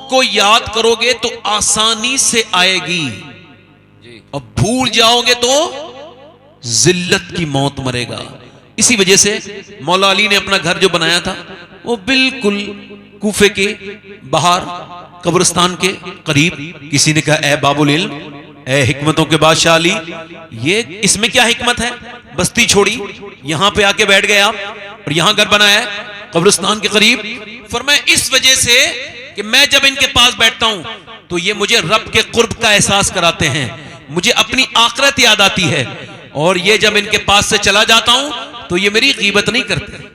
को याद करोगे तो आसानी से आएगी, और भूल जाओगे तो जिल्लत की मौत मरेगा। इसी वजह से मौला अली ने अपना घर जो बनाया था वो बिल्कुल कूफे के बाहर कब्रिस्तान के करीब। किसी ने कहा, ए बाबुल इल्म, ए हिकमतों के बादशाह अली, ये इसमें क्या हिकमत है? बस्ती छोड़ी, यहां पे आके बैठ गए आप और यहां घर बनाया है कब्रिस्तान के करीब। फरमाया इस वजह से कि मैं जब इनके पास बैठता हूं तो ये मुझे रब के कुर्ब का एहसास कराते हैं, मुझे अपनी आखिरत याद आती है, और ये जब इनके पास से चला जाता हूं तो ये मेरी गीबत नहीं करते।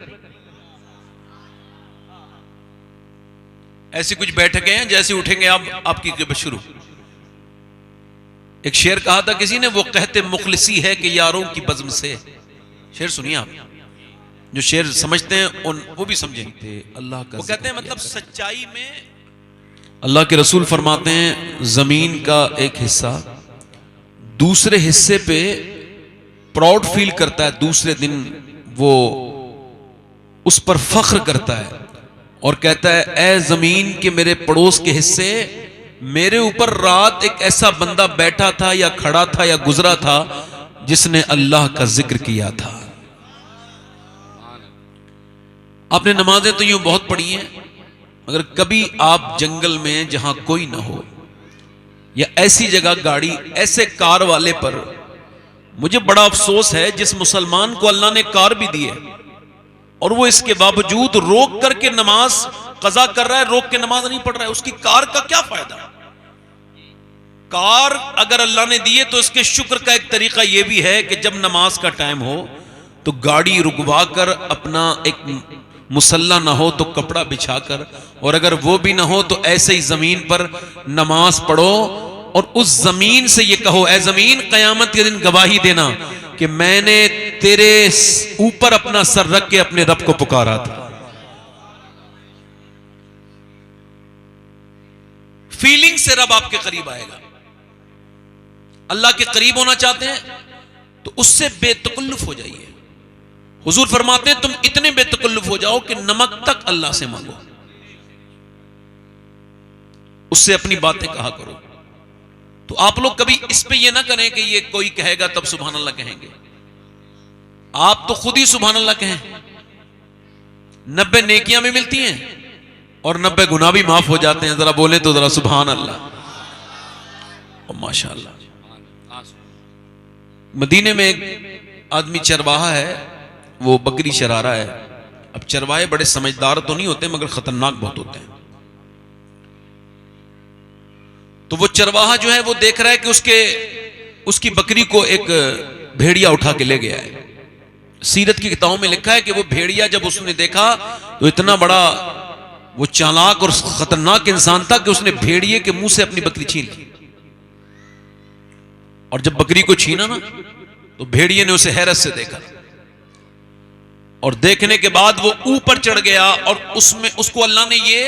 ऐसी कुछ बैठकें हैं, जैसे उठेंगे आप आपकी गीबत शुरू। एक शेर कहा था किसी ने, वो कहते मुखलिसी है कि यारों की बज़्म से। शेर सुनिए आप, जो शेर समझते हैं उन वो भी समझेंगे। अल्लाह का वो कहते हैं मतलब सच्चाई में अल्लाह के रसूल फरमाते हैं जमीन का एक हिस्सा दूसरे हिस्से पे प्राउड फील करता है, दूसरे दिन वो उस पर फख्र करता है और कहता है, ए जमीन के मेरे पड़ोस के हिस्से, मेरे ऊपर रात एक ऐसा बंदा बैठा था या खड़ा था या गुजरा था जिसने अल्लाह का जिक्र किया था। आपने नमाजें तो यूं बहुत पढ़ी हैं, मगर कभी आप जंगल में जहां कोई ना हो या ऐसी जगह गाड़ी ऐसे कार वाले पर, मुझे बड़ा अफसोस है जिस मुसलमान को अल्लाह ने कार भी दी है और वो इसके बावजूद रोक करके नमाज कज़ा कर रहा है, रोक के नमाज नहीं पढ़ रहा है, उसकी कार का क्या फायदा? कार अगर अल्लाह ने दी है तो इसके शुक्र का एक तरीका यह भी है कि जब नमाज का टाइम हो तो गाड़ी रुकवा कर अपना एक मुसल्ला ना हो तो कपड़ा बिछाकर, और अगर वो भी ना हो तो ऐसे ही जमीन पर नमाज पढ़ो और उस जमीन से ये कहो, ए जमीन कयामत के दिन गवाही देना कि मैंने तेरे ऊपर अपना सर रख के अपने रब को पुकारा था। फीलिंग से रब आपके करीब आएगा। अल्लाह के करीब होना चाहते हैं तो उससे बेतकल्लुफ हो जाइए। हुजूर फरमाते हैं तुम इतने बेतकल्लुफ हो जाओ कि नमक तक अल्लाह से मांगो, उससे अपनी बातें कहा करो। तो आप लोग कभी इस पे ये ना करें कि ये कोई कहेगा तब सुभान अल्लाह कहेंगे। आप तो खुद ही सुभान अल्लाह कहें। 90 नेकियां भी मिलती हैं और 90 गुनाह भी माफ हो जाते हैं। जरा बोले तो जरा सुभान अल्लाह और माशाअल्लाह। मदीने में एक आदमी चरवाहा है, वो बकरी चरा रहा है। अब चरवाहे बड़े समझदार तो नहीं होते मगर खतरनाक बहुत होते हैं। तो वो चरवाहा जो है वो देख रहा है कि उसकी बकरी को एक भेड़िया उठा के ले गया है। सीरत की किताबों में लिखा है कि वो भेड़िया जब उसने देखा तो इतना बड़ा वो चालाक और खतरनाक इंसान था कि उसने भेड़िए के मुंह से अपनी बकरी छीन ली, और जब बकरी को छीना ना तो भेड़िए ने उसे हैरत से देखा, और देखने के बाद वो ऊपर चढ़ गया और उसमें उसको अल्लाह ने ये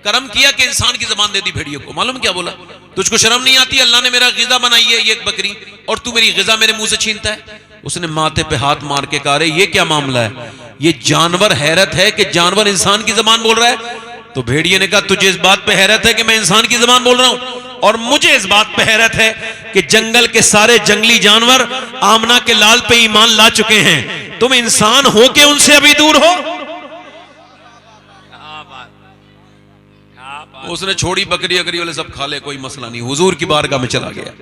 करम किया कि इंसान की जबान दे दी भेड़िए को। मालूम क्या बोला? तुझको शर्म नहीं आती? अल्लाह ने मेरा गिज़ा बनाई है ये एक बकरी और तू मेरी गिज़ा मेरे मुंह से छीनता है। उसने माथे पे हाथ मार के कहा, ये क्या मामला है? ये जानवर हैरत है कि जानवर इंसान की जबान बोल रहा है। तो भेड़िए ने कहा, तुझे इस बात पे हैरत है कि मैं इंसान की जबान बोल रहा हूं, और मुझे इस बात पे हैरत है कि जंगल के सारे जंगली जानवर आमना के लाल पे ईमान ला चुके हैं, तुम इंसान हो के उनसे अभी दूर हो। उसने छोड़ी बकरी अगरी वाले सब खा ले, कोई मसला नहीं। हुजूर की बारगाह में चला गया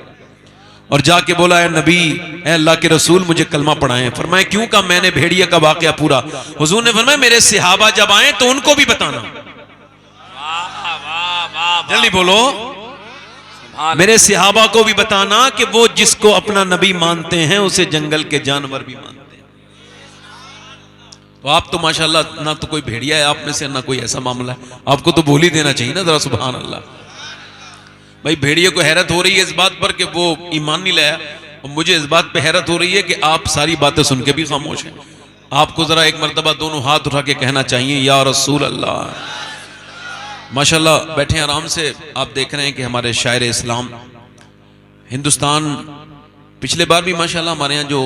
और जाके बोला, है नबी, है अल्लाह के रसूल, मुझे कलमा पढ़ाएं। फरमाया क्यों? का मैंने भेड़िया का वाकया पूरा। हुजूर ने फरमाया मेरे सहाबा जब आए तो उनको भी बताना। जल्दी बोलो, मेरे सहाबा को भी बताना कि वो जिसको अपना नबी मानते हैं उसे जंगल के जानवर भी मानते हैं। तो आप तो माशाल्लाह ना तो कोई भेड़िया है आप में से, ना कोई ऐसा मामला है। आपको तो बोल ही देना चाहिए ना जरा सुभान अल्लाह। भाई भेड़िए को हैरत हो रही है इस बात पर कि वो ईमान नहीं लाया, और मुझे इस बात पे हैरत हो रही है कि आप सारी बातें सुन के भी खामोश हैं। आपको जरा एक मर्तबा दोनों हाथ उठा के कहना चाहिए, या रसूल अल्लाह। माशाल्लाह बैठे आराम से। आप देख रहे हैं कि हमारे शायर इस्लाम हिंदुस्तान, पिछले बार भी माशाल्लाह हमारे यहाँ जो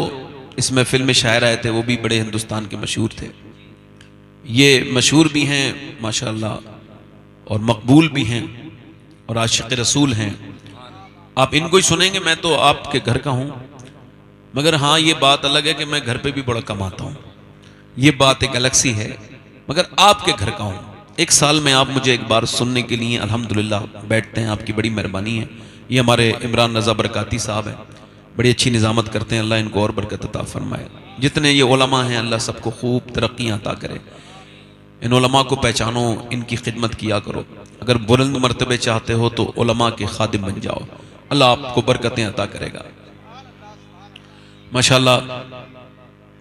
इस महफिल में शायर आए थे वो भी बड़े हिंदुस्तान के मशहूर थे। ये मशहूर भी हैं माशाल्लाह और मकबूल भी हैं। और आशिक़ रसूल हैं। आप इनको ही सुनेंगे। मैं तो आपके घर का हूं, मगर हाँ ये बात अलग है कि मैं घर पे भी बड़ा कमाता हूं, ये बात एक अलग सी है, मगर आपके घर का हूं। एक साल में आप मुझे एक बार सुनने के लिए अल्हम्दुलिल्लाह बैठते हैं, आपकी बड़ी मेहरबानी है। ये हमारे इमरान रज़ा बरकाती साहब हैं, बड़ी अच्छी निज़ामत करते हैं, अल्लाह इनको और बरकत अता फरमाए। जितने ये उलमा हैं अल्लाह सबको खूब तरक्कियाँ अता करे। इन उलमा को पहचानो, इनकी खिदमत किया करो। अगर बुलंद मर्तबे चाहते हो तो उलमा के खादिम बन जाओ, अल्लाह आपको बरकतें अता करेगा माशाल्लाह।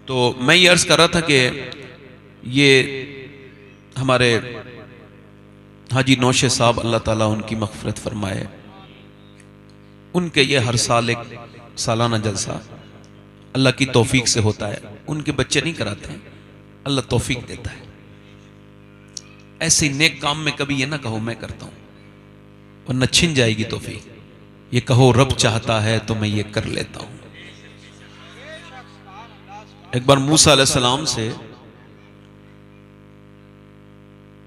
तो मैं ये अर्ज़ कर रहा था कि ये हमारे हाजी नौशे साहब, अल्लाह ताला उनकी मग़फ़िरत फरमाए, उनके ये हर साल एक सालाना जलसा अल्लाह की तौफीक से होता है। उनके बच्चे नहीं कराते हैं, अल्लाह तौफीक देता है। ऐसे नेक काम में कभी ये ना कहो मैं करता हूं, वरना छिन जाएगी तौफीक। ये कहो रब चाहता है तो मैं ये कर लेता हूं। एक बार मूसा अलैहिस्सलाम से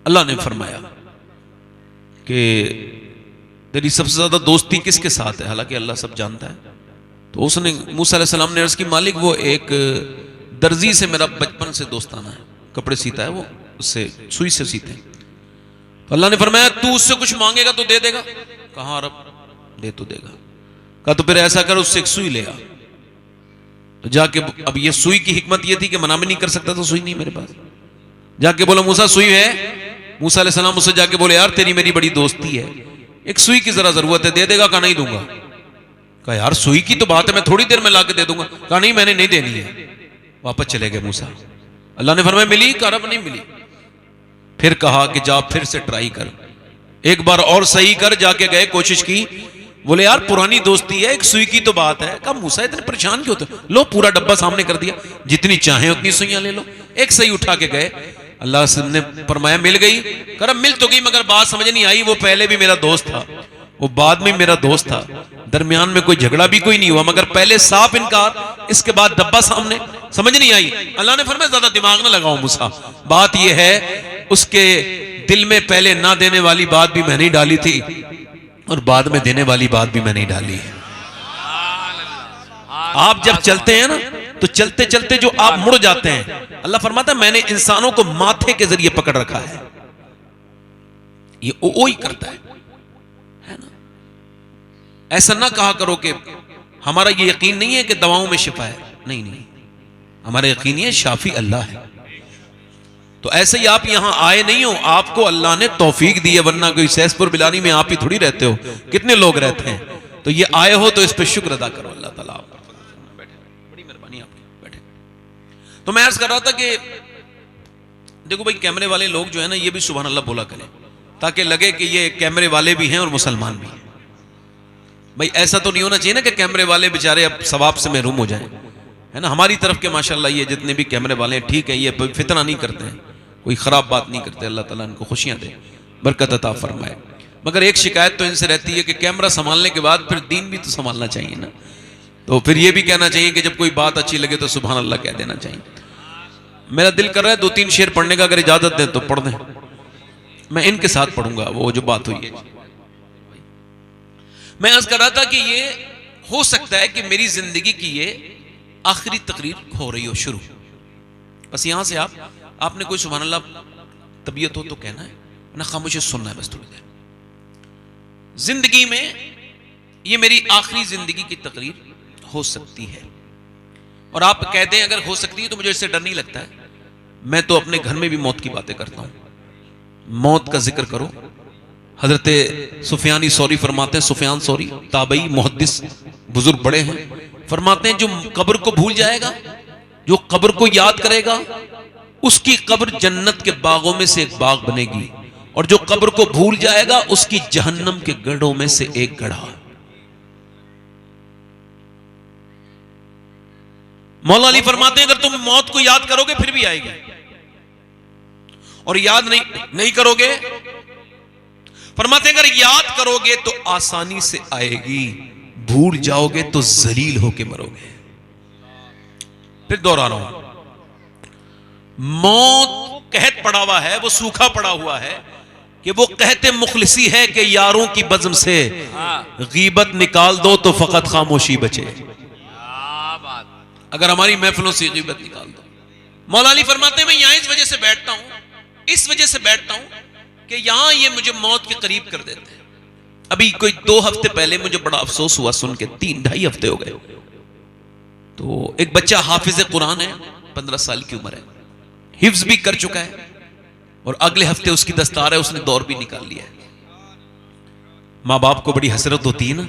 अल्लाह ने फरमाया कि तेरी सबसे ज्यादा दोस्ती किसके साथ है, हालांकि अल्लाह सब जानता है। तो उसने मूसा अलैहिस्सलाम ने अर्ज की, मालिक वो एक दर्जी से मेरा बचपन से दोस्ताना है, कपड़े सीता है वो, उससे सुई से सीते हैं। तो अल्लाह ने फरमाया तू उससे कुछ मांगेगा तो दे देगा। कहा रब दे तो देगा। कहा तो फिर ऐसा कर उससे एक सुई ले आ। तो जाके, अब ये सुई की हिकमत ये थी कि मना भी नहीं कर सकता, तो सुई नहीं मेरे पास। जाके बोला मूसा सुई है। मूसा अलैहिस्सलाम उससे जाके बोले यार तेरी मेरी बड़ी दोस्ती है, एक सुई की जरा जरूरत है, दे देगा? कहा नहीं दूंगा। कहा यार सुई की तो बात है, मैं थोड़ी देर में लाके दे दूंगा। कहा नहीं मैंने नहीं देनी है। वापस चले गए मूसा। अल्लाह ने फरमाया मिली? कहा रब नहीं मिली। फिर कहा कि जा फिर से ट्राई कर, एक बार और सही कर। जाके गए, कोशिश की, बोले यार पुरानी दोस्ती है, एक सुई की तो बात है। कहा मूसा इतने परेशान क्यों होते? लो पूरा डब्बा सामने कर दिया, जितनी चाहे उतनी सुइयां ले लो। एक सही उठा के गए, अल्लाह ने फरमाया मिल गई। कर मिल तो गई, मगर बात समझ नहीं आई, वो पहले भी मेरा दोस्त था, वो बाद में मेरा दोस्त था, दरमियान में कोई झगड़ा भी कोई नहीं हुआ, मगर पहले साफ इनकार, इसके बाद डब्बा सामने, समझ नहीं आई। अल्लाह ने फरमाया ज्यादा दिमाग ना लगाओ मूसा, बात यह है उसके दिल में पहले ना देने वाली बात भी मैंने ही डाली थी और बाद में देने वाली बात भी मैंने ही डाली है। आप जब चलते हैं ना तो चलते चलते जो आप मुड़ जाते हैं, अल्लाह फरमाता है मैंने इंसानों को माथे के जरिए पकड़ रखा है, ये ओ ही करता है ना। ऐसा ना कहा करो कि हमारा ये यकीन नहीं है कि दवाओं में शिफा है, नहीं नहीं, हमारा यकीन है शाफी अल्लाह है। तो ऐसे ही आप यहां आए नहीं हो, आपको अल्लाह ने तौफीक दी है, वरना कोई सैसपुर बिलानी में आप ही थोड़ी रहते हो, कितने लोग रहते हैं। तो ये आए हो तो इस पे शुक्र अदा करो अल्लाह ताला। बड़ी मेहरबानी आपकी, बैठे। तो मैं अर्ज कर रहा था कि देखो भाई कैमरे वाले लोग जो है ना, ये भी सुभान अल्लाह बोला करें, ताकि लगे कि ये कैमरे वाले भी हैं और मुसलमान भी हैं। भाई ऐसा तो नहीं होना चाहिए ना कि कैमरे वाले बेचारे अब सवाब से महरूम हो जाएं, है ना। हमारी तरफ के माशाल्लाह ये जितने भी कैमरे वाले हैं ठीक है, ये फितना नहीं करते हैं, कोई खराब बात नहीं करते, अल्लाह ताला इनको खुशियां दे, बरकत अता फरमाए। मगर एक शिकायत तो इनसे रहती है कि कैमरा संभालने के बाद फिर दीन भी तो संभालना चाहिए ना। तो फिर ये भी कहना चाहिए कि जब कोई बात अच्छी लगे तो सुभान अल्लाह कह देना चाहिए। मेरा दिल कर रहा है 2-3 शेर पढ़ने का, अगर इजाजत दें तो पढ़ दें, मैं इनके साथ पढ़ूंगा वो जो बात हुई है। मैं अर्ज कर रहा था कि ये हो सकता है कि मेरी जिंदगी की ये आखिरी तकरीर हो रही हो, शुरू, बस यहां से आपने कोई सुभान अल्लाह तबीयत हो तो कहना है ना, खामोशी सुनना है बस थोड़ी देर। जिंदगी में ये मेरी आखिरी जिंदगी की तकरीर हो सकती है, और आप कह दें अगर हो सकती है तो मुझे इससे डर नहीं लगता है। मैं तो अपने घर में भी मौत की बातें करता हूं, मौत का जिक्र करो। हजरत सुफियानी सौरी फरमाते हैं, सुफियान सौरी ताबई मुहद्दिस बुजुर्ग बड़े हैं, फरमाते हैं जो कब्र को भूल जाएगा, जो कब्र को याद करेगा, उसकी कब्र जन्नत के बागों में से एक बाग बनेगी, और जो कब्र को भूल जाएगा उसकी जहन्नम के गढ़ों में से एक गढ़ा। मौला अली फरमाते हैं अगर तुम मौत को याद करोगे फिर भी आएगी, और याद नहीं करोगे, फरमाते हैं अगर याद करोगे तो आसानी से आएगी, भूल जाओगे तो जलील होके मरोगे। फिर दोहरा रहा हूं, मौत कहत पड़ा हुआ है, वो सूखा पड़ा हुआ है, कि वो कहते मुखलिसी है कि यारों की बज़्म से गीबत निकाल दो तो फकत खामोशी बचे। अगर हमारी महफिलों से गीबत निकाल दो। मौला अली फरमाते हैं मैं यहां इस वजह से बैठता हूं, इस वजह से बैठता हूं कि यहां ये मुझे मौत के करीब कर देते हैं। अभी कोई 2 हफ्ते पहले मुझे बड़ा अफसोस हुआ सुन के, 3-2.5 हफ्ते हो गए। तो एक बच्चा हाफिज कुरान है, 15 साल की उम्र है, हिफ्ज भी कर चुका है और अगले हफ्ते उसकी दस्तार है, उसने दौर भी निकाल लिया है। माँ बाप को बड़ी हसरत होती है ना।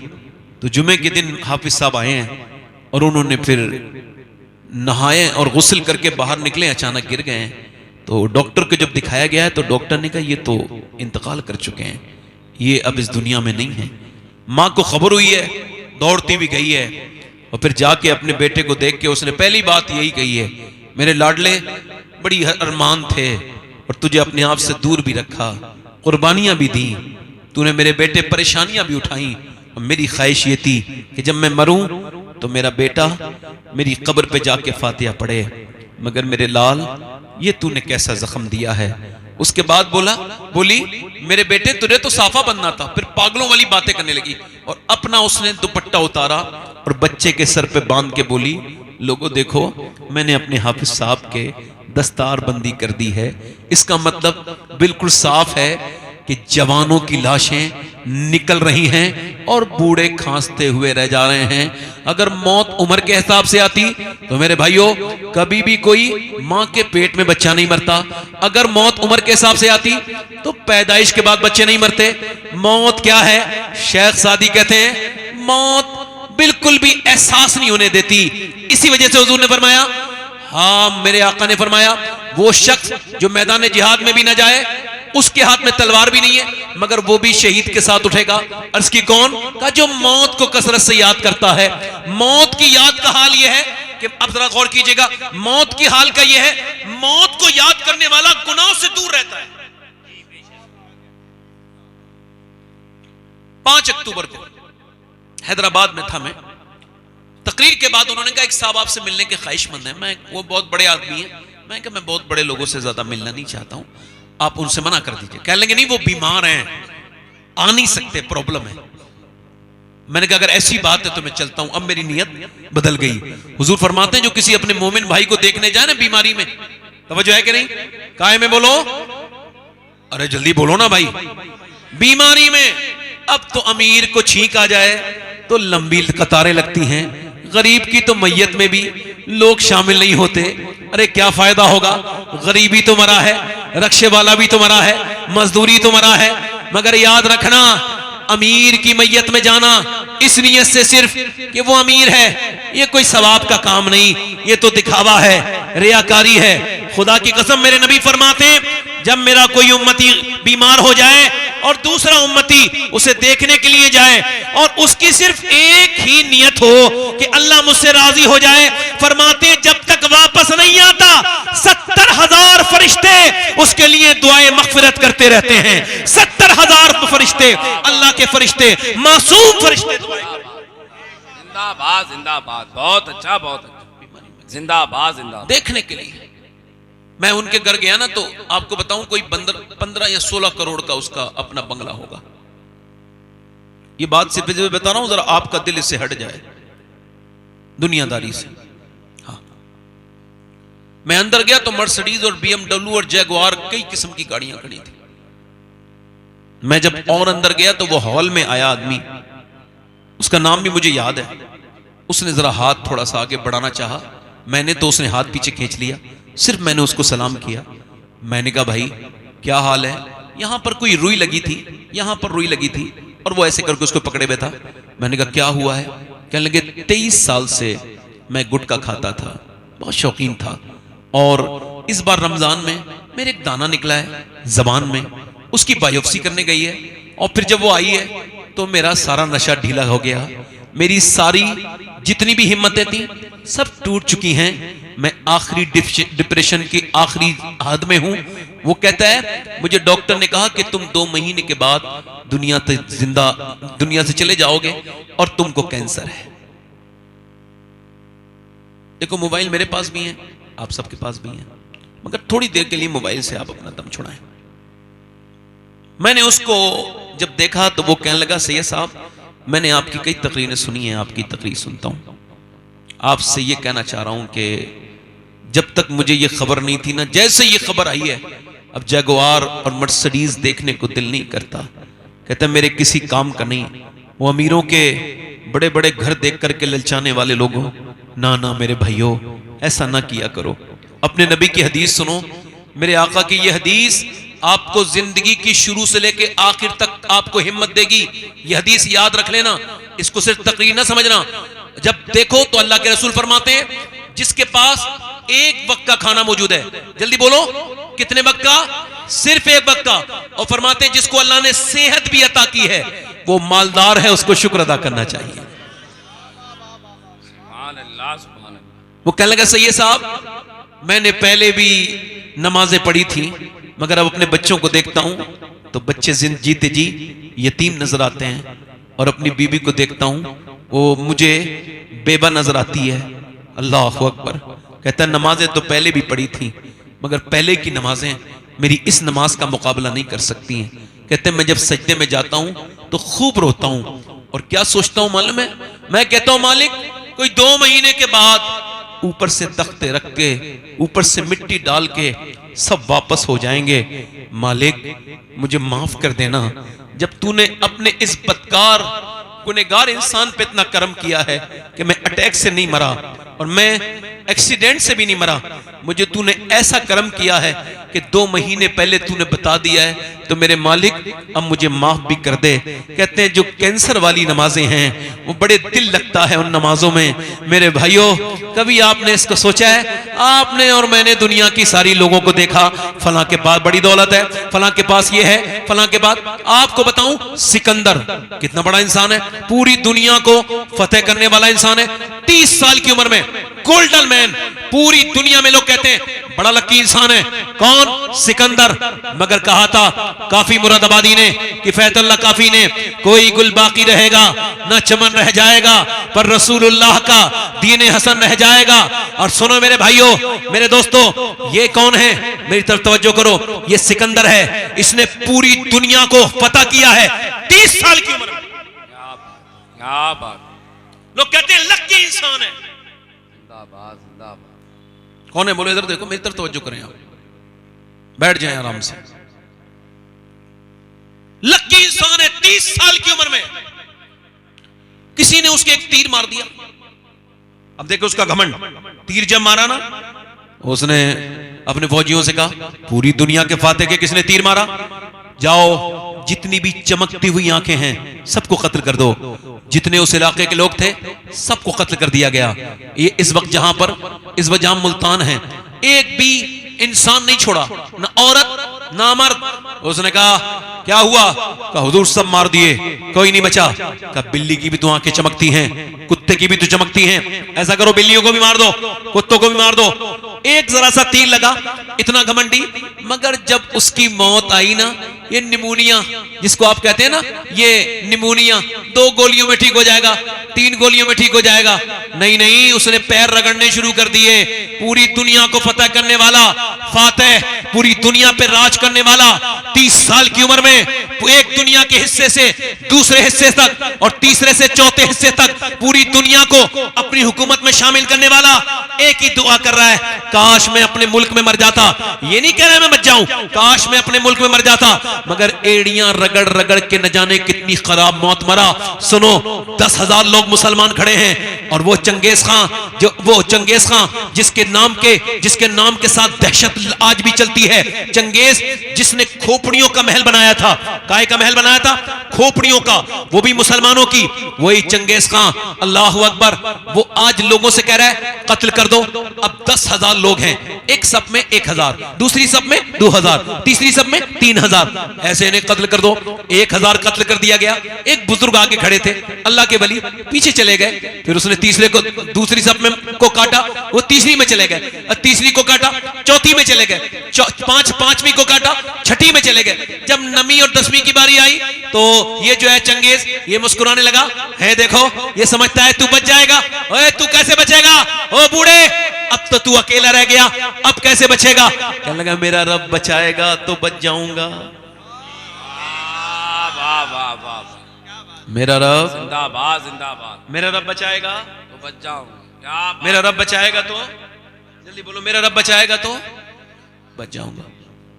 तो जुमे के दिन हाफिज साहब आए हैं और उन्होंने फिर नहाए और गुस्ल करके बाहर निकले, अचानक गिर गए हैं। तो डॉक्टर को जब दिखाया गया है तो डॉक्टर ने कहा ये तो इंतकाल कर चुके हैं, ये अब इस दुनिया में नहीं है। माँ को खबर हुई है, दौड़ती भी गई है और फिर जाके अपने बेटे को देख के उसने पहली बात यही कही है, मेरे लाडले बड़ी अरमान थे और तुझे अपने आप से दूर भी रखा, कुर्बानियां भी दी, तूने मेरे बेटे परेशानियां भी उठाई और मेरी ख्वाहिश ये थी कि जब मैं मरूं तो मेरा बेटा मेरी कब्र पे जाके फातिहा पढ़े, मगर मेरे लाल ये तूने कैसा जख्म दिया है। उसके बाद बोली मेरे बेटे तुझे तो साफा बनना था। फिर पागलों वाली बातें करने लगी और अपना उसने दुपट्टा उतारा और बच्चे के सर पे बांध के बोली, लोगों देखो मैंने अपने हाफिज साहब के दस्तार बंदी कर दी है। इसका मतलब बिल्कुल साफ है कि जवानों की लाशें निकल रही हैं और बूढ़े खांसते हुए रह जा रहे हैं। अगर मौत उम्र के हिसाब से आती तो मेरे भाइयों कभी भी कोई मां के पेट में बच्चा नहीं मरता। अगर मौत उम्र के हिसाब से आती तो पैदाइश के बाद बच्चे नहीं मरते। मौत क्या है? शेख सादी कहते हैं मौत बिल्कुल भी एहसास नहीं होने देती। इसी वजह से हुजूर ने फरमाया, हाँ मेरे आका ने फरमाया, वो शख्स जो मैदान जिहाद में भी न जाए, उसके हाथ में तलवार भी नहीं है, मगर वो भी शहीद के साथ उठेगा। अर्ज की कौन का? जो मौत को कसरत से याद करता है। मौत की याद का हाल यह है कि अब जरा गौर कीजिएगा, मौत की हाल का यह है, मौत को याद करने वाला गुनाहों से दूर रहता है। 5 अक्टूबर को हैदराबाद में था मैं, तकरीर के बाद उन्होंने कहा एक साहब आपसे मिलने के ख्वाहिशमंद है। मैं, वो बहुत बड़े आदमी है, मैं कहा मैं बहुत बड़े लोगों से ज्यादा मिलना नहीं चाहता हूं, आप उनसे मना कर दीजिए। कह लेंगे नहीं वो बीमार हैं, आ नहीं सकते, प्रॉब्लम है। मैंने कहा अगर ऐसी बात है तो मैं चलता हूं। अब मेरी नीयत बदल गई। हुजूर फरमाते हैं जो किसी अपने मोमिन भाई को देखने जाए ना बीमारी में, तवज्जो है कि नहीं? काहे में बोलो, अरे जल्दी बोलो ना भाई। बीमारी में अब तो अमीर को छींक आ जाए तो लंबी कतारें लगती हैं, गरीब की तो मैयत में भी लोग शामिल नहीं होते। अरे क्या फायदा होगा, गरीबी तो मरा है, रक्षे वाला भी तो मरा है, मजदूरी तो मरा है। मगर याद रखना, अमीर की मैयत में जाना इस नियत से सिर्फ कि वो अमीर है, ये कोई सवाब का काम नहीं, ये तो दिखावा है, रियाकारी है। खुदा की कसम मेरे नबी फरमाते जब मेरा कोई उम्मती बीमार हो जाए और दूसरा उम्मती उसे देखने के लिए जाए और उसकी सिर्फ एक ही नियत हो कि अल्लाह मुझसे राजी हो जाए, फरमाते जब तक वापस नहीं आता 70,000 फरिश्ते उसके लिए दुआए मगफिरत करते रहते हैं। 70,000 फरिश्ते, अल्लाह के फरिश्ते, मासूम फरिश्ते दुआएं। जिंदाबाद जिंदाबाद, बहुत अच्छा बहुत अच्छा, जिंदाबाद जिंदाबाद। देखने के लिए मैं उनके घर गया ना, तो आपको बताऊं कोई 15 या 16 करोड़ का उसका अपना बंगला होगा। ये बात सिर्फ बता रहा हूं, जरा आपका दिल इससे हट जाए दुनियादारी से। हाँ, मैं अंदर गया तो मर्सिडीज और BMW और जैगुआर कई किस्म की गाड़ियां खड़ी थी। मैं जब और अंदर गया तो वो हॉल में आया आदमी, उसका नाम भी मुझे याद है। उसने जरा हाथ थोड़ा सा आगे बढ़ाना चाहा, मैंने तो उसने हाथ पीछे खींच लिया। सिर्फ मैंने उसको सलाम किया। मैंने कहा भाई क्या हाल है? यहां पर कोई रुई लगी थी, यहां पर रुई लगी थी, और वो ऐसे करके उसको पकड़े हुए था। मैंने कहा क्या हुआ है? कहने लगे 23 साल से मैं गुटखा खाता था, बहुत शौकीन था, और इस बार रमजान में मेरे एक दाना निकला है जबान में, उसकी बायोप्सी करने गई है, और फिर जब वो आई है तो मेरा सारा नशा ढीला हो गया, मेरी सारी जितनी भी हिम्मतें थी सब टूट चुकी हैं, मैं आखिरी डिप्रेशन की आखिरी हद में हूं। वो कहता है मुझे डॉक्टर ने कहा कि तुम 2 महीने के बाद दुनिया से चले जाओगे और तुमको कैंसर है। देखो मोबाइल मेरे पास भी है, आप सबके पास भी है, मगर थोड़ी देर के लिए मोबाइल से आप अपना दम छुड़ाएं। मैंने उसको जब देखा तो वो कहने लगा, सैयद साहब मैंने आपकी कई तकरीरें सुनी हैं, आपकी तकरीर सुनता हूं, आपसे ये कहना चाह रहा हूं कि जब तक मुझे ये खबर नहीं थी ना, जैसे ये खबर आई है अब जगुआर और मर्सिडीज देखने को दिल नहीं करता। कहता मेरे किसी काम का नहीं, वो अमीरों के बड़े बड़े घर देख करके ललचाने वाले लोगों, ना ना मेरे भाइयों ऐसा ना किया करो। अपने नबी की हदीस सुनो, मेरे आका की ये हदीस आपको जिंदगी की शुरू से लेके आखिर तक आपको हिम्मत देगी। ये हदीस याद रख लेना, इसको सिर्फ तकरीर ना समझना। जब देखो तो अल्लाह के रसूल फरमाते हैं जिसके पास एक वक्त का खाना मौजूद है, जल्दी बोलो कितने वक्त का? सिर्फ एक वक्त का। और फरमाते हैं जिसको अल्लाह ने सेहत भी अता की है वो मालदार है, उसको शुक्र अदा करना चाहिए। वो कहने लगा सैयद साहब मैंने पहले भी नमाजें पढ़ी थी मगर अब अपने बच्चों को देखता हूं तो बच्चे जीते जी यतीम नजर आते हैं, और अपनी बीवी को देखता हूं वो मुझे बेबा नजर आती है। अल्लाह अकबर। कहता नमाजें तो पहले भी पढ़ी थी मगर पहले की नमाजें मेरी इस नमाज का मुकाबला नहीं कर सकती हैं। कहते मैं जब सजदे में जाता हूं तो खूब रोता हूं, और क्या सोचता हूं मालूम है? मैं कहता हूं मालिक कोई 2 महीने के बाद ऊपर से तख्ते रख के ऊपर से मिट्टी डाल के सब वापस हो जाएंगे। मालिक मुझे माफ कर देना, जब तूने अपने इस बदकार गुनहगार इंसान पे इतना करम किया है कि मैं अटैक से नहीं मरा और मैं एक्सीडेंट से भी नहीं मरा, मुझे तूने ऐसा करम किया है कि 2 महीने पहले तूने बता दिया है, तो मेरे मालिक अब मुझे माफ भी कर दे। कहते हैं जो कैंसर वाली नमाजें हैं वो बड़े दिल लगता है उन नमाजों में। मेरे भाइयों कभी आपने इसको सोचा है? आपने और मैंने दुनिया की सारी लोगों को देखा, फलां के पास बड़ी दौलत है, फलां के पास ये है, फलां के पास। आपको बताऊं सिकंदर कितना बड़ा इंसान है, पूरी दुनिया को फतेह करने वाला इंसान है। 30 साल की उम्र में गोल्डन मैन, पूरी दुनिया में लोग कहते हैं बड़ा लकी इंसान है। कौन? सिकंदर। मगर कहा था काफी मुरादाबादी ने, किफायतुल्लाह काफी ने, कोई गुल बाकी रहेगा ना चमन रह जाएगा पर रसूलुल्लाह का दीन हसन रह जाएगा। और सुनो मेरे भाइयों मेरे दोस्तों, ये कौन है? मेरी तरफ तवज्जो करो, ये सिकंदर है, इसने पूरी दुनिया को फतह किया है 30 साल की उम्र में। क्या बात, लोग कहते हैं लकी इंसान है। जिंदाबाद जिंदाबाद। कौन है? बोलो इधर देखो, मेरी तरफ तवज्जो करें, आप बैठ जाएं आराम से। लकी इंसान है 30 साल की उम्र में, किसी ने उसके एक तीर मार दिया। अब देखो उसका घमंड, तीर जब मारा ना उसने अपने फौजियों से कहा पूरी दुनिया के फाते के किसने तीर मारा, जाओ जितनी भी चमकती हुई आंखें हैं सबको कत्ल कर दो। जितने उस इलाके के लोग थे सबको कत्ल कर दिया गया। ये इस वक्त जहां मुल्तान है, एक भी इंसान नहीं छोड़ा, ना औरत ना मर्द। उसने कहा क्या हुआ? कहा हुजूर सब मार दिए, कोई नहीं बचा। कहा बिल्ली की भी तो आंखें चमकती हैं, कुत्ते की भी तो चमकती हैं, ऐसा करो बिल्लियों को भी मार दो, कुत्तों को भी मार दो। एक जरा सा तीर लगा, इतना घमंडी। मगर जब उसकी मौत आई ना, ये निमोनिया जिसको आप कहते हैं ना, ये निमोनिया 2 गोलियों में ठीक हो जाएगा, 3 गोलियों में ठीक हो जाएगा। नहीं नहीं, उसने पैर रगड़ने शुरू कर दिए। पूरी दुनिया को फतह करने वाला फातेह, पूरी दुनिया पे राज करने वाला, 30 साल की उम्र में एक दुनिया के हिस्से से दूसरे हिस्से तक और तीसरे से चौथे हिस्से तक पूरी दुनिया को अपनी हुकूमत में शामिल करने वाला एक ही दुआ कर रहा है, काश मैं अपने मुल्क में मर जाता। ये नहीं कह रहा मैं मर जाऊं, काश मैं अपने मुल्क में मर जाता। मगर एड़ियां रगड़ रगड़ के न जाने कितनी खराब मौत मरा। सुनो 10,000 लोग मुसलमान खड़े हैं और वो चंगेज खां जिसके नाम के साथ दहशत आज भी चलती है। चंगेज जिसने खोपड़ियों का महल बनाया था, काय का महल बनाया था? खोपड़ियों का, वो भी मुसलमानों की। वही चंगेज खां, अल्लाह अकबर, वो आज लोगों से कह रहा है कत्ल कर दो। अब 10,000 लोग हैं, एक सब में 1,000, दूसरी सब में 2,000, तीसरी सब में 3,000, ऐसे इन्हें कत्ल कर दो। 1,000 कत्ल कर दिया गया। एक बुजुर्ग आगे खड़े थे, अल्लाह के वली, पीछे चले गए। फिर उसने तीसरे को दूसरी सब में को काटा, वो तीसरी में चले गए, तीसरी को काटा, चौथी में चले गए, पांचवी को काटा, छठी में चले गए। जब 9वीं और 10वीं की बारी आई तो ये जो है चंगेज, ये मुस्कुराने लगा है, देखो ये समझता है तू बच जाएगा। ओए तू कैसे बचेगा? ओ बूढ़े, अब तो तू अकेला रह गया, अब कैसे बचेगा? कहने लगा मेरा रब बचाएगा तो बच जाऊंगा। मेरा रब, जिंदाबाद जिंदाबाद। मेरा रब बचाएगा तो बच जाऊंगा। क्या बात। मेरा रब बचाएगा तो, जल्दी बोलो, मेरा रब बचाएगा तो बच जाऊंगा।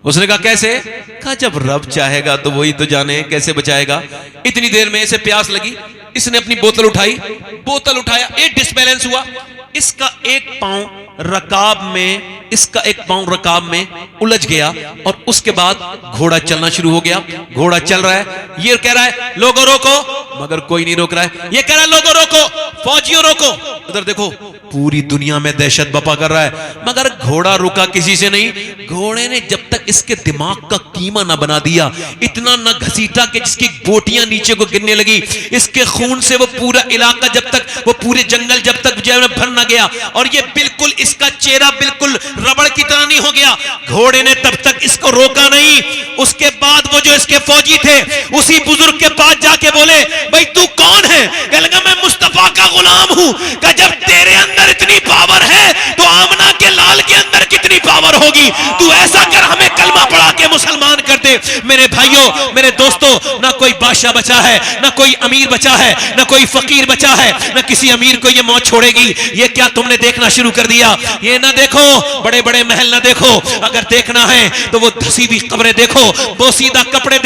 उसने कहा कैसे? कहा जब रब चाहेगा तो वही तो जाने कैसे बचाएगा। इतनी देर में इसे प्यास लगी, इसने अपनी बोतल उठाई, बोतल उठाया, एक डिसबैलेंस हुआ, इसका एक पांव रकाब में, इसका एक पांव रकाब में उलझ गया और उसके बाद घोड़ा चलना शुरू हो गया। घोड़ा चल रहा है, ये कह रहा है लोगों रोको, मगर कोई नहीं रोक रहा है। ये कह रहा है लोगों रोको, फौजियों रोको। उधर देखो पूरी दुनिया में दहशत बपा कर रहा है, मगर घोड़ा रुका किसी से नहीं। घोड़े ने जब तक इसके दिमाग का कीमा ना बना दिया, इतना ना घसीटा कि जिसकी बोटियां नीचे को गिरने लगी, इसके खून से वो पूरा इलाका जब तक, वो पूरे जंगल जब तक जो है भर ना गया, और ये बिल्कुल इसका चेहरा बिल्कुल रबड़ की तरह नहीं हो गया। घोड़े ने तब तक इसको रोका नहीं। उसके बाद वो जो इसके फौजी थे उसी बुजुर्ग के पास जाके बोले भाई तू कौन है? कह लगा मैं मुस्तफा का गुलाम हूं। कहा जब तेरे अंदर इतनी पावर है तो आमना के लाल के अंदर कितनी पावर होगी। तू ऐसा कर, हमें कलमा पढ़ा के मुसलमान कर दे। मेरे भाइयों, मेरे दोस्तों, ना कोई बादशाह बचा है, ना कोई अमीर बचा है, ना कोई फकीर बचा है, ना किसी अमीर को ये मौत छोड़ेगी। ये क्या तुमने देखना शुरू कर दिया? ये ना देखो, बड़े बड़े महल ना देखो, अगर देखना है तो वो धसी हुई कब्रें देखो, बोसीदा कपड़े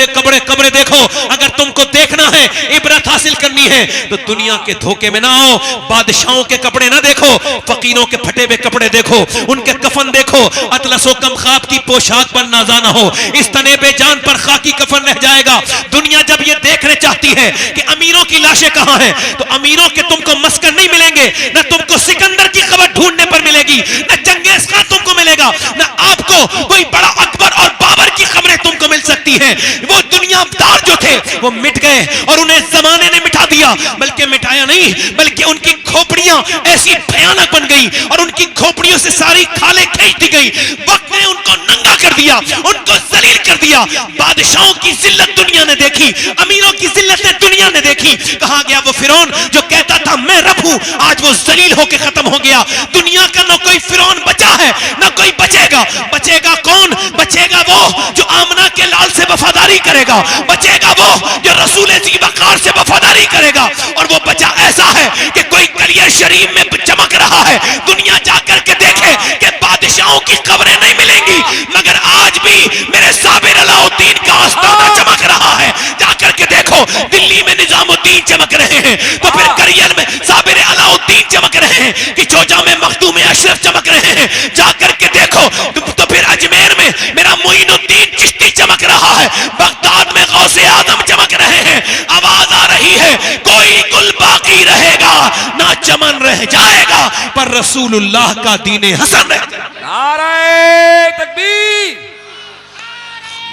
कब्रें देखो। अगर तुमको देखना है, इबरत हासिल करनी है तो दुनिया के धोखे में ना आओ। बादशाहों के कपड़े ना देखो, फकीरों के फटे हुए कपड़े देखो, उनके कफन देखो। अतलसो कम ख्वाब की पोशाक पर नाजा ना हो, इस तने पे जान पर खाकी कफन रह जाएगा। दुनिया जब ये देखने चाहती है कि अमीरों की लाशें कहां हैं, तो अमीरों के तुमको मस्कर नहीं मिलेंगे, ना तुमको सिकंदर की खबर ढूंढने पर मिलेगी, ना चंगेज खान तुमको मिलेगा, ना आपको कोई बड़ा अकबर और बाबर की खबरें तुमको मिल सकती हैं। वो दुनियादार जो थे वो मिट गए और उन्हें जमाने ने मिटा दिया। बल्कि मिटाया नहीं, बल्कि उनकी खोपड़ियां ऐसी भयानक बन गई और उनकी खोपड़ियों से सारी खालें खींच दी गई। वक्त ने उनको नंगा कर दिया, उनको जलील कर दिया। बादशाहों की जिल्लत दुनिया ने देखी, अमीरों की जिल्लत दुनिया ने देखी। कहां गया वो फिरौन जो कहता था मैं रब हूं? आज वो जलील होकर खत्म हो गया। दुनिया का ना कोई फिरौन बचा है, ना कोई बचेगा। बचेगा कौन? बचेगा वो जो आमना के लाल से वफादारी करेगा, बचेगा वो जो रसूल जी वकार से वफादारी करेगा। और वो बचा ऐसा है कि कोई कलियर शरीफ में चमक रहा है, दुनिया जाकर के देखे कि बादशाहों की खबरें नहीं मिलेंगी, मगर आज भी मेरे साबिर अलाउद्दीन का आस्ताना चमक रहा है। जाकर के देखो, दिल्ली में निजामुद्दीन चमक रहे हैं, तो फिर करियर में साबिर अलाउद्दीन चमक रहे हैं, कि चोजा में मखदूम अशरफ चमक रहे हैं। जाकर के देखो तो फिर अजमेर में मेरा मोइनुद्दीन चिश्ती चमक रहा है, बगदाद में गौसे आजम चमक रहे हैं। आवाज आ रही है कोई गुल बाकी रहेगा ना चमन रह जाएगा, पर रसूलुल्लाह का दीने हसन रह जाएगा। नारे तकबीर।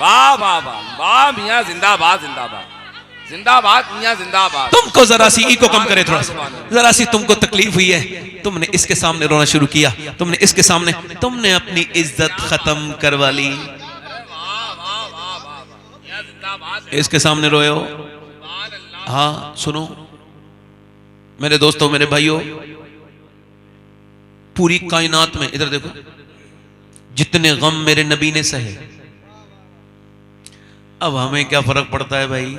वाह वाह वाह वाह मियां, जिंदाबाद जिंदाबाद जिंदाबाद मियां, जिंदाबाद। तुमको जरा सी ईको कम करे, थोड़ा सा जरा सी तुमको तकलीफ हुई है, तुमने इसके सामने रोना शुरू किया, तुमने इसके सामने, तुमने अपनी इज्जत खत्म करवा ली, इसके सामने रोए हो। हाँ सुनो मेरे दोस्तों, मेरे भाइयों, पूरी कायनात में इधर देखो, जितने गम मेरे नबी ने सहे, अब हमें क्या फर्क पड़ता है भाई?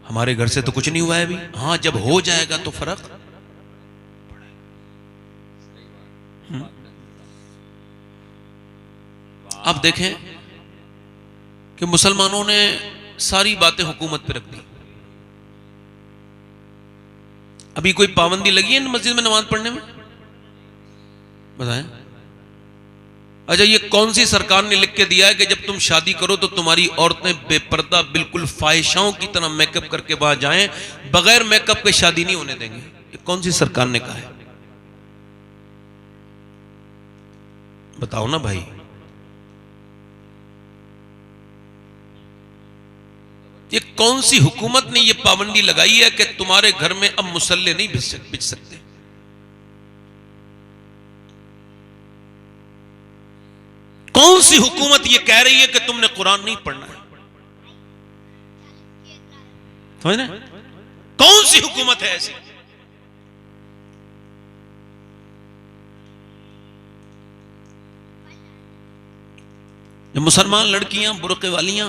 हमारे घर से तो कुछ नहीं हुआ है अभी। हाँ जब हो जाएगा तो फर्क। अब देखें कि मुसलमानों ने सारी बातें हुकूमत पे रख दी। अभी कोई पाबंदी लगी है मस्जिद में नमाज पढ़ने में? बताएं। अच्छा ये कौन सी सरकार ने लिख के दिया है कि जब तुम शादी करो तो तुम्हारी औरतें बेपर्दा बिल्कुल फाहिशाओं की तरह मेकअप करके वहां जाएं, बगैर मेकअप के शादी नहीं होने देंगे? ये कौन सी सरकार ने कहा है? बताओ ना भाई। ये कौन सी हुकूमत ने ये पाबंदी लगाई है कि तुम्हारे घर में अब मुसल्ले नहीं बिछ सकते? कौन सी हुकूमत ये कह रही है कि तुमने कुरान नहीं पढ़ना है? समझ रहे? कौन सी हुकूमत है ऐसी? जो मुसलमान लड़कियां बुर्के वालियां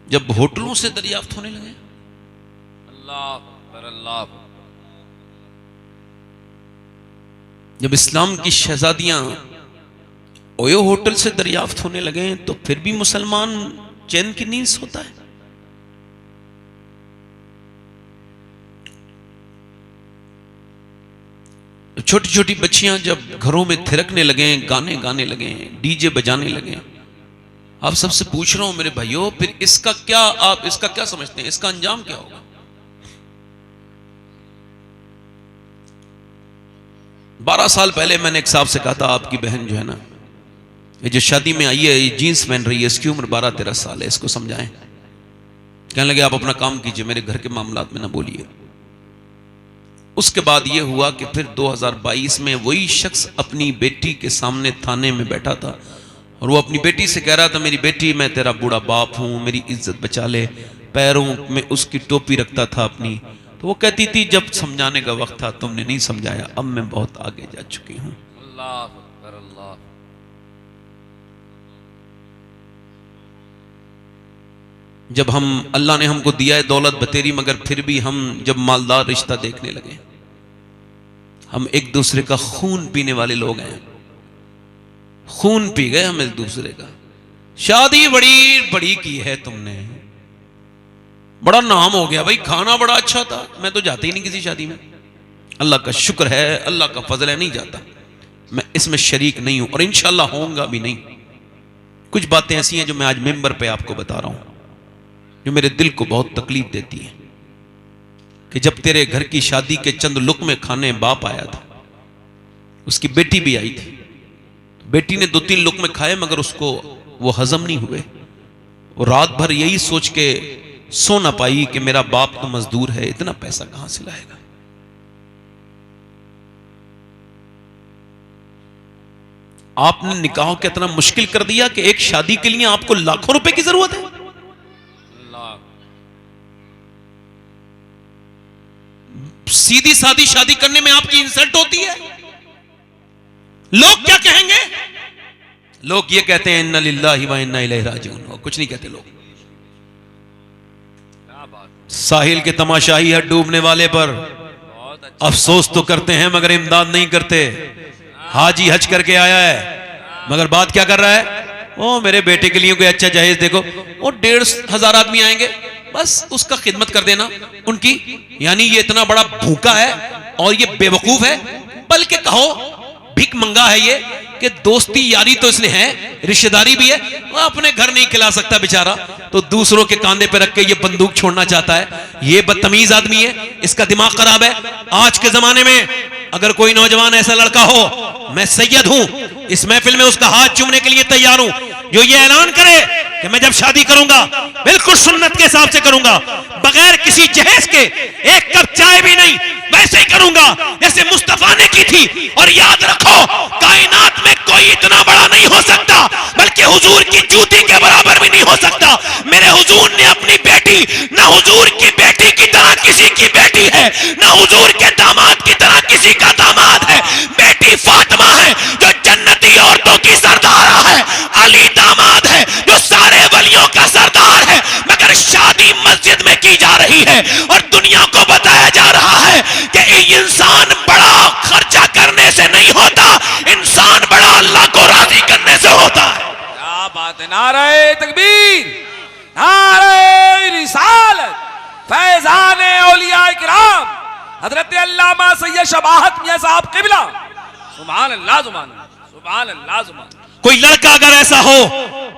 जब होटलों से दरियाफ्त होने लगे, अल्लाह अकबर, अल्लाह अकबर। जब इस्लाम की शहजादियां ओयो होटल से दरियाफ्त होने लगे, तो फिर भी मुसलमान चैन की नींद सोता है। छोटी छोटी बच्चियां जब घरों में थिरकने लगे, गाने गाने लगे, डीजे बजाने लगे, आप सबसे पूछ रहा हूं मेरे भाइयों, फिर आप इसका क्या समझते हैं? इसका अंजाम क्या होगा? 12 साल पहले मैंने एक साहब से कहा था, आपकी बहन जो है ना, ये जो शादी में आई है, ये जीन्स पहन रही है, इसकी उम्र 12-13 साल है, इसको समझाएं। कहने लगे आप अपना काम कीजिए, मेरे घर के मामलात में ना बोलिए। उसके बाद ये हुआ कि फिर 2022 में वही शख्स अपनी बेटी के सामने थाने में बैठा था और वो अपनी बेटी से कह रहा था, मेरी बेटी, मैं तेरा बूढ़ा बाप हूं, मेरी इज्जत बचा ले। पैरों में उसकी टोपी रखता था अपनी, तो वो कहती थी, जब समझाने का वक्त था तुमने नहीं समझाया, अब मैं बहुत आगे जा चुकी हूं। अल्लाह अकबर, अल्लाह। जब अल्लाह ने हमको दिया है दौलत बतेरी, मगर फिर भी हम जब मालदार रिश्ता देखने लगे, हम एक दूसरे का खून पीने वाले लोग हैं, खून पी गए हम एक दूसरे का। शादी बड़ी बड़ी की है तुमने, बड़ा नाम हो गया भाई, खाना बड़ा अच्छा था, मैं तो जाता ही नहीं किसी शादी में। अल्लाह का शुक्र है, अल्लाह का फजल है, नहीं जाता मैं, इसमें शरीक नहीं हूं और इंशाल्लाह होऊंगा भी नहीं। कुछ बातें ऐसी हैं जो मैं आज मेंबर पे आपको बता रहा हूं, जो मेरे दिल को बहुत तकलीफ देती है, कि जब तेरे घर की शादी के चंद लुक़्मे खाने बाप आया था, उसकी बेटी भी आई थी, बेटी ने 2-3 लुक़्मे खाए, मगर उसको वो हजम नहीं हुए। वो रात भर यही सोच के सो ना पाई कि मेरा बाप तो मजदूर है, इतना पैसा कहां से लाएगा। आपने निकाह को इतना मुश्किल कर दिया कि एक शादी के लिए आपको लाखों रुपए की जरूरत है। सीधी सादी शादी करने में आपकी इंसल्ट होती है। लोग क्या कहेंगे? लोग ये कहते हैं, इन्ना लिल्लाहि व इन्ना इलैहि राजिऊन। कुछ नहीं कहते लोग। साहिल के तमाशाही है डूबने वाले पर अफसोस तो करते हैं, मगर इमदाद नहीं करते। हाजी हज करके आया है, मगर बात क्या कर रहा है? ओ मेरे बेटे के लिए कोई अच्छा जहेज देखो। वो 1,500 आदमी आएंगे, बस उसका खिदमत कर देना उनकी। यानी ये इतना बड़ा भूखा है और ये बेवकूफ है, बल्कि कहो भिख मंगा है ये, कि दोस्ती यारी तो इसने है, रिश्तेदारी भी है, वो अपने घर नहीं खिला सकता बेचारा, तो दूसरों के कांधे पे रख के ये बंदूक छोड़ना चाहता है। ये बदतमीज आदमी है, इसका दिमाग खराब है। आज के जमाने में अगर कोई नौजवान ऐसा लड़का हो, मैं सैयद हूं, इस महफिल में उसका हाथ चूमने के लिए तैयार हूं, जो ये ऐलान करे कि मैं जब शादी करूंगा बिल्कुल सुन्नत के हिसाब से करूंगा, बगैर किसी जहेज के, एक कप चाय भी नहीं, वैसे ही करूंगा जैसे मुस्तफा ने की थी। और याद रखो, कायनात में कोई इतना बड़ा नहीं हो सकता, बल्कि हुजूर की जूती के बराबर भी नहीं हो सकता। मेरे हुजूर ने अपनी बेटी, ना हुजूर की बेटी की तरह किसी की बेटी है, ना हुजूर के दामाद की तरह किसी का दामाद है। बेटी फातिमा है जो जन्नती औरतों की सरदारा है, अली दामाद है जो सारे वलियों का सरदार है, मगर शादी मस्जिद में की जा रही है और दुनिया को बताया जा रहा है कि इंसान बड़ा खर्चा करने से नहीं होता, इंसान बड़ा अल्लाह को राजी करने से होता है। क्या बात है! नारे तकबीर, नारे रिसालत, फैजान औलिया किराम हजरत अल्लामा सैयद शबाहत मियां साहब किबला, सुभान अल्लाह, सुभान अल्लाह, सुभान अल्लाह, सुभान। कोई लड़का अगर ऐसा हो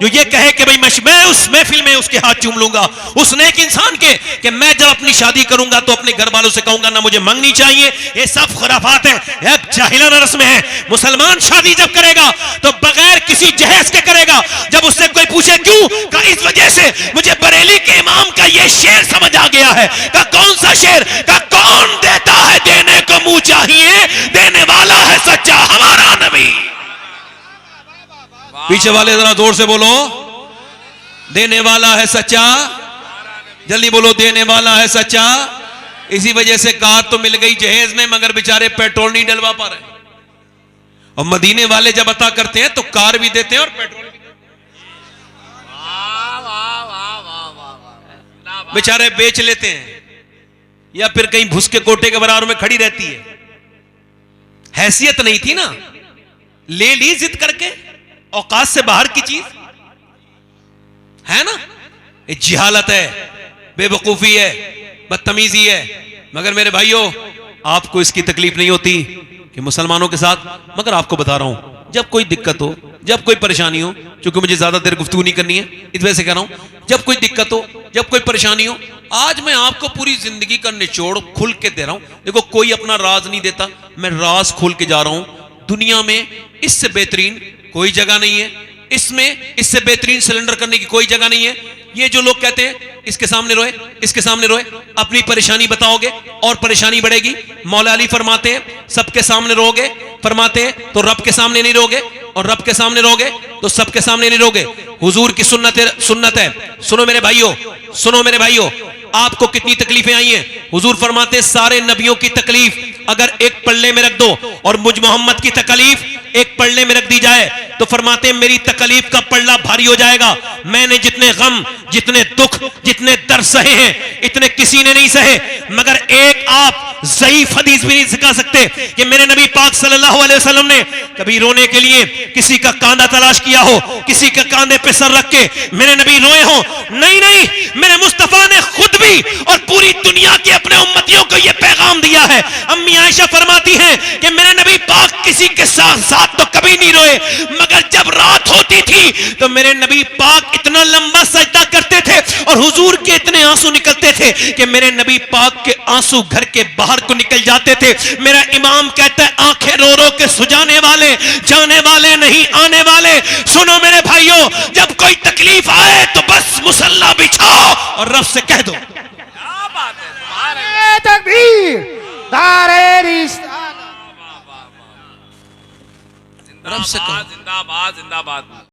जो ये कहे कि भाई मैं उस महफिल में उसके हाथ चूम लूंगा, उस नेक इंसान के, कि मैं जब अपनी शादी करूंगा तो अपने घर वालों से कहूंगा ना मुझे मंगनी चाहिए, ये सब खुराफात है, ये जाहिलाना रस्म है। मुसलमान शादी जब करेगा तो बगैर किसी जहेज के करेगा। जब उससे कोई पूछे क्यों, का इस वजह से मुझे बरेली के इमाम का ये शेर समझ आ गया है। का कौन सा शेर? का कौन देता है देने को मुंह चाहिए, देने वाला है सच्चा हमारा नबी। पीछे वाले जरा जोर से बोलो, देने वाला है सच्चा, जल्दी बोलो, देने वाला है सच्चा। इसी वजह से कार तो मिल गई जहेज में, मगर बेचारे पेट्रोल नहीं डलवा पा रहे। और मदीने वाले जब अता करते हैं तो कार भी देते हैं और पेट्रोल भी देते हैं। बेचारे बेच लेते हैं, या फिर कहीं भुसके कोटे के बराबर में खड़ी रहती है। हैसियत नहीं थी ना, ले ली जिद करके, औकात से बाहर की चीज है ना। ये जिहालत है, बेवकूफी है, बदतमीजी है। मगर मेरे भाइयों, आपको इसकी तकलीफ नहीं होती कि मुसलमानों के साथ, मगर आपको बता रहा हूं, जब कोई दिक्कत हो, जब कोई परेशानी हो, क्योंकि मुझे ज्यादा देर गुफ्तगू नहीं करनी है, इस वजह से कह रहा हूं, जब कोई दिक्कत हो, जब कोई परेशानी हो, आज मैं आपको पूरी जिंदगी का निचोड़ खुल के दे रहा हूं। देखो, कोई अपना राज नहीं देता, मैं राज खोल के जा रहा हूं। दुनिया में इससे बेहतरीन कोई जगह नहीं है, इसमें इससे बेहतरीन सिलेंडर करने की कोई जगह नहीं है। ये जो लोग कहते हैं इसके सामने रोए, इसके सामने रोए, अपनी परेशानी बताओगे और परेशानी बढ़ेगी। मौला अली फरमाते हैं, सबके सामने रोगे, फरमाते हैं तो रब के सामने नहीं रोगे, और रब के सामने रोगे तो सबके सामने नहीं रोगे। हुजूर की सुन्नत है। सुनो मेरे भाइयों, सुनो मेरे भाइयों, आपको कितनी तकलीफें आई हैं। हुजूर फरमाते हैं, सारे नबियों की तकलीफ अगर एक पल्ले में रख दो और मुझ मोहम्मद की तकलीफ एक पल्ले में रख दी जाए, तो फरमाते हैं मेरी तकलीफ का पल्ला भारी हो जाएगा। मैंने जितने गम, जितने दुख, जितने दर्द सहे हैं, इतने किसी ने नहीं सहे। मगर एक आप ज़ईफ हदीस भी नहीं सिखा सकते कि मेरे नबी पाक सल्लल्लाहु अलैहि वसल्लम ने कभी रोने के लिए किसी का कांधा तलाश किया हो, किसी के कांधे पे सर रख के मेरे नबी रोए हो। नहीं नहीं, मेरे मुस्तफा ने खुद भी और पूरी दुनिया के अपने उम्मतियों को यह पैगाम दिया है। अम्मी आयशा फरमाती हैं कि मेरे नबी पाक किसी के साथ तो कभी नहीं रोए, मगर जब रात होती थी तो मेरे नबी पाक इतना लंबा सजदा करते थे और हुजूर के इतने आंसू निकलते थे कि मेरे नबी पाक के आंसू घर के बाहर को निकल जाते थे। मेरा इमाम कहता है, आंखें रो रो के सुजाने वाले जाने वाले नहीं आने वाले। सुनो मेरे भाइयों, जब कोई तकलीफ आए तो बस मुसल्ला बिछाओ और रब से कह दो, क्या बात है, तकबीर, नारे रिसालत। रब से कहो। जिंदाबाद जिंदाबाद जिंदाबाद।